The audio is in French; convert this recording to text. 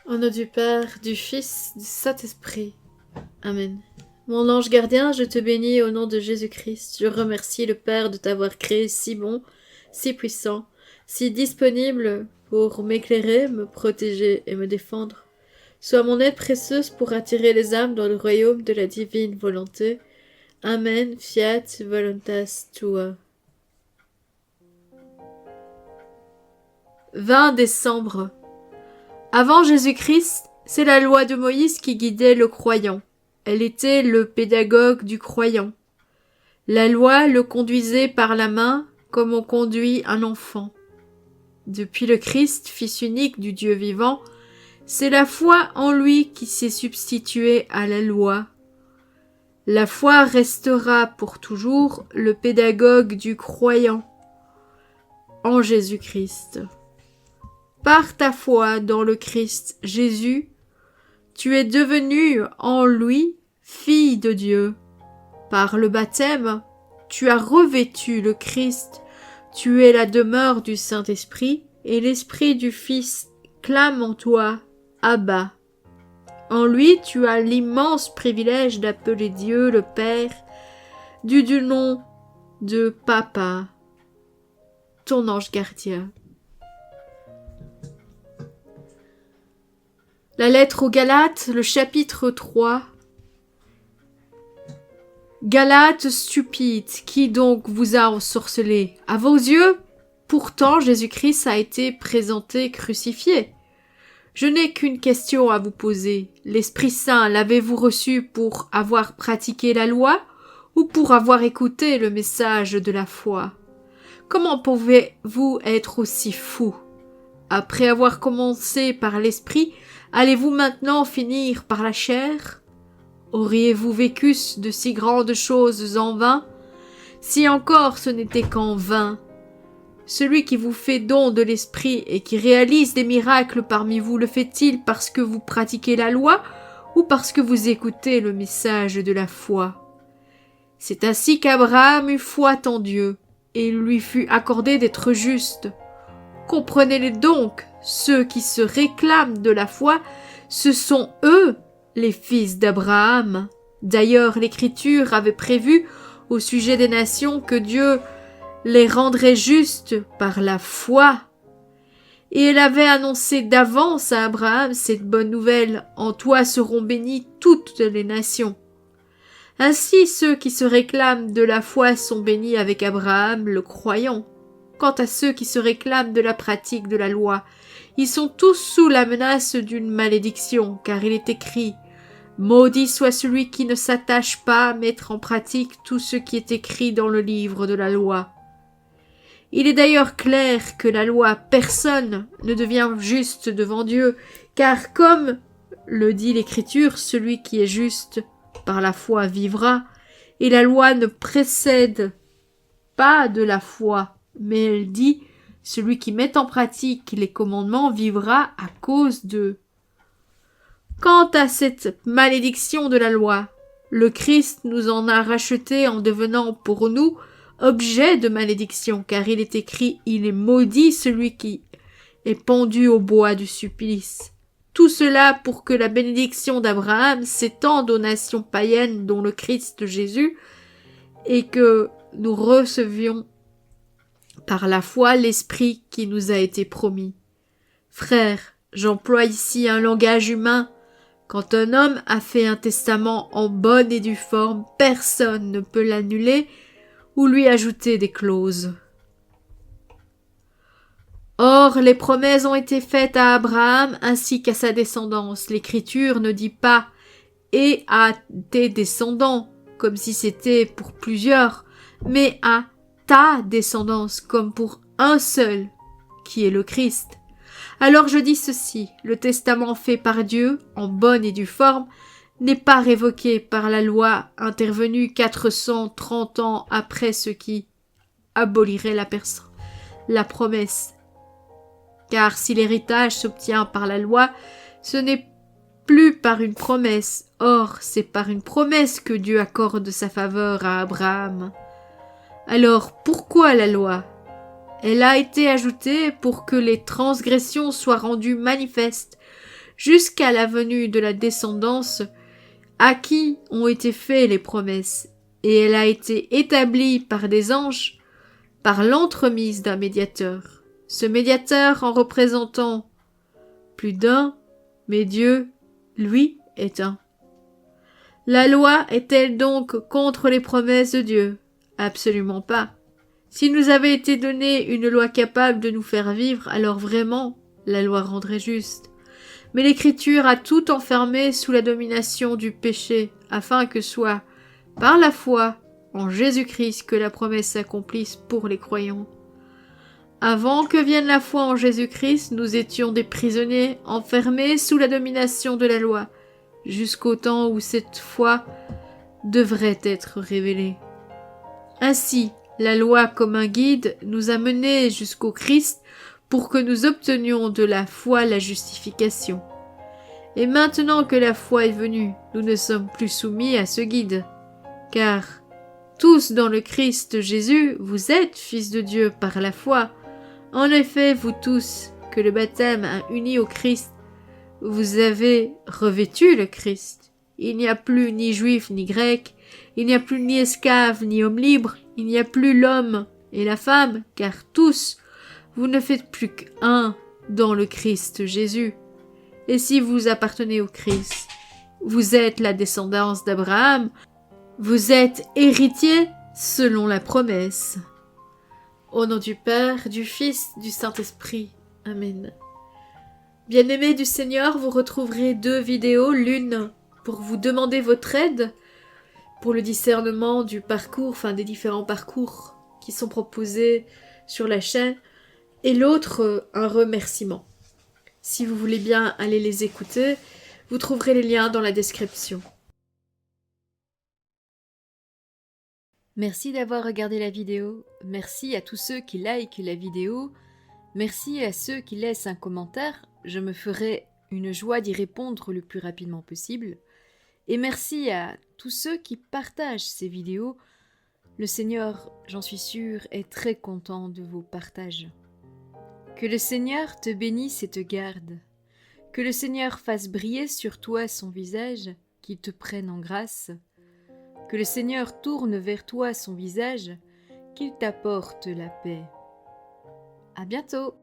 Au nom du Père, du Fils, du Saint-Esprit. Amen. Mon ange gardien, je te bénis au nom de Jésus-Christ. Je remercie le Père de t'avoir créé si bon, si puissant, si disponible pour m'éclairer, me protéger et me défendre. Sois mon aide précieuse pour attirer les âmes dans le royaume de la divine volonté. Amen, fiat voluntas tua. 20 décembre. Avant Jésus-Christ, c'est la loi de Moïse qui guidait le croyant. Elle était le pédagogue du croyant. La loi le conduisait par la main comme on conduit un enfant. Depuis le Christ, Fils unique du Dieu vivant, c'est la foi en lui qui s'est substituée à la loi. La foi restera pour toujours le pédagogue du croyant en Jésus-Christ. Par ta foi dans le Christ Jésus, tu es devenue en lui fille de Dieu. Par le baptême, tu as revêtu le Christ, tu es la demeure du Saint-Esprit, et l'Esprit du Fils clame en toi, Abba. En lui, tu as l'immense privilège d'appeler Dieu le Père, du nom de Papa, ton ange gardien. La lettre aux Galates, le chapitre 3. Galates stupides, qui donc vous a ensorcelé? À vos yeux, pourtant Jésus-Christ a été présenté crucifié. Je n'ai qu'une question à vous poser. L'Esprit Saint l'avez-vous reçu pour avoir pratiqué la loi ou pour avoir écouté le message de la foi? Comment pouvez-vous être aussi fou? Après avoir commencé par l'Esprit, allez-vous maintenant finir par la chair? Auriez-vous vécu de si grandes choses en vain? Si encore ce n'était qu'en vain. Celui qui vous fait don de l'Esprit et qui réalise des miracles parmi vous, le fait-il parce que vous pratiquez la loi ou parce que vous écoutez le message de la foi? C'est ainsi qu'Abraham eut foi en Dieu, et il lui fut accordé d'être juste. Comprenez-les donc, ceux qui se réclament de la foi, ce sont eux les fils d'Abraham. D'ailleurs, l'Écriture avait prévu au sujet des nations que Dieu les rendrait justes par la foi. Et elle avait annoncé d'avance à Abraham cette bonne nouvelle: en toi seront bénies toutes les nations. Ainsi, ceux qui se réclament de la foi sont bénis avec Abraham, le croyant. Quant à ceux qui se réclament de la pratique de la loi, ils sont tous sous la menace d'une malédiction, car il est écrit: maudit soit celui qui ne s'attache pas à mettre en pratique tout ce qui est écrit dans le livre de la loi. Il est d'ailleurs clair que la loi, personne ne devient juste devant Dieu, car comme le dit l'Écriture, celui qui est juste par la foi vivra, et la loi ne précède pas de la foi, mais elle dit: celui qui met en pratique les commandements vivra à cause d'eux. Quant à cette malédiction de la loi, le Christ nous en a racheté en devenant pour nous objet de malédiction, car il est écrit: il est maudit celui qui est pendu au bois du supplice. Tout cela pour que la bénédiction d'Abraham s'étende aux nations païennes dont le Christ Jésus, et que nous recevions par la foi l'Esprit qui nous a été promis. Frères, j'emploie ici un langage humain. Quand un homme a fait un testament en bonne et due forme, personne ne peut l'annuler ou lui ajouter des clauses. Or, les promesses ont été faites à Abraham ainsi qu'à sa descendance. L'Écriture ne dit pas « et à tes descendants » comme si c'était pour plusieurs, mais à ta descendance comme pour un seul, qui est le Christ. Alors je dis ceci: le testament fait par Dieu, en bonne et due forme, n'est pas révoqué par la loi intervenue 430 ans après ce qui abolirait la promesse. Car si l'héritage s'obtient par la loi, ce n'est plus par une promesse. Or, c'est par une promesse que Dieu accorde sa faveur à Abraham. Alors, pourquoi la loi? Elle a été ajoutée pour que les transgressions soient rendues manifestes, jusqu'à la venue de la descendance à qui ont été faites les promesses, et elle a été établie par des anges, par l'entremise d'un médiateur. Ce médiateur en représentant plus d'un, mais Dieu, lui, est un. La loi est-elle donc contre les promesses de Dieu? Absolument pas. S'il nous avait été donné une loi capable de nous faire vivre, alors vraiment, la loi rendrait juste. Mais l'Écriture a tout enfermé sous la domination du péché, afin que soit, par la foi en Jésus-Christ, que la promesse s'accomplisse pour les croyants. Avant que vienne la foi en Jésus-Christ, nous étions des prisonniers enfermés sous la domination de la loi, jusqu'au temps où cette foi devrait être révélée. Ainsi, la loi comme un guide nous a menés jusqu'au Christ pour que nous obtenions de la foi la justification. Et maintenant que la foi est venue, nous ne sommes plus soumis à ce guide, car tous dans le Christ Jésus, vous êtes fils de Dieu par la foi. En effet, vous tous, que le baptême a unis au Christ, vous avez revêtu le Christ. Il n'y a plus ni juif ni grec, il n'y a plus ni esclave ni homme libre, il n'y a plus l'homme et la femme, car tous, vous ne faites plus qu'un dans le Christ Jésus. Et si vous appartenez au Christ, vous êtes la descendance d'Abraham, vous êtes héritier selon la promesse. Au nom du Père, du Fils, du Saint-Esprit. Amen. Bien-aimés du Seigneur, vous retrouverez 2 vidéos, l'une pour vous demander votre aide pour le discernement du parcours, des différents parcours qui sont proposés sur la chaîne, et l'autre, un remerciement. Si vous voulez bien aller les écouter, vous trouverez les liens dans la description. Merci d'avoir regardé la vidéo, merci à tous ceux qui likent la vidéo, merci à ceux qui laissent un commentaire, je me ferai une joie d'y répondre le plus rapidement possible, et merci à tous ceux qui partagent ces vidéos. Le Seigneur, j'en suis sûre, est très content de vos partages. Que le Seigneur te bénisse et te garde, que le Seigneur fasse briller sur toi son visage, qu'il te prenne en grâce, que le Seigneur tourne vers toi son visage, qu'il t'apporte la paix. À bientôt!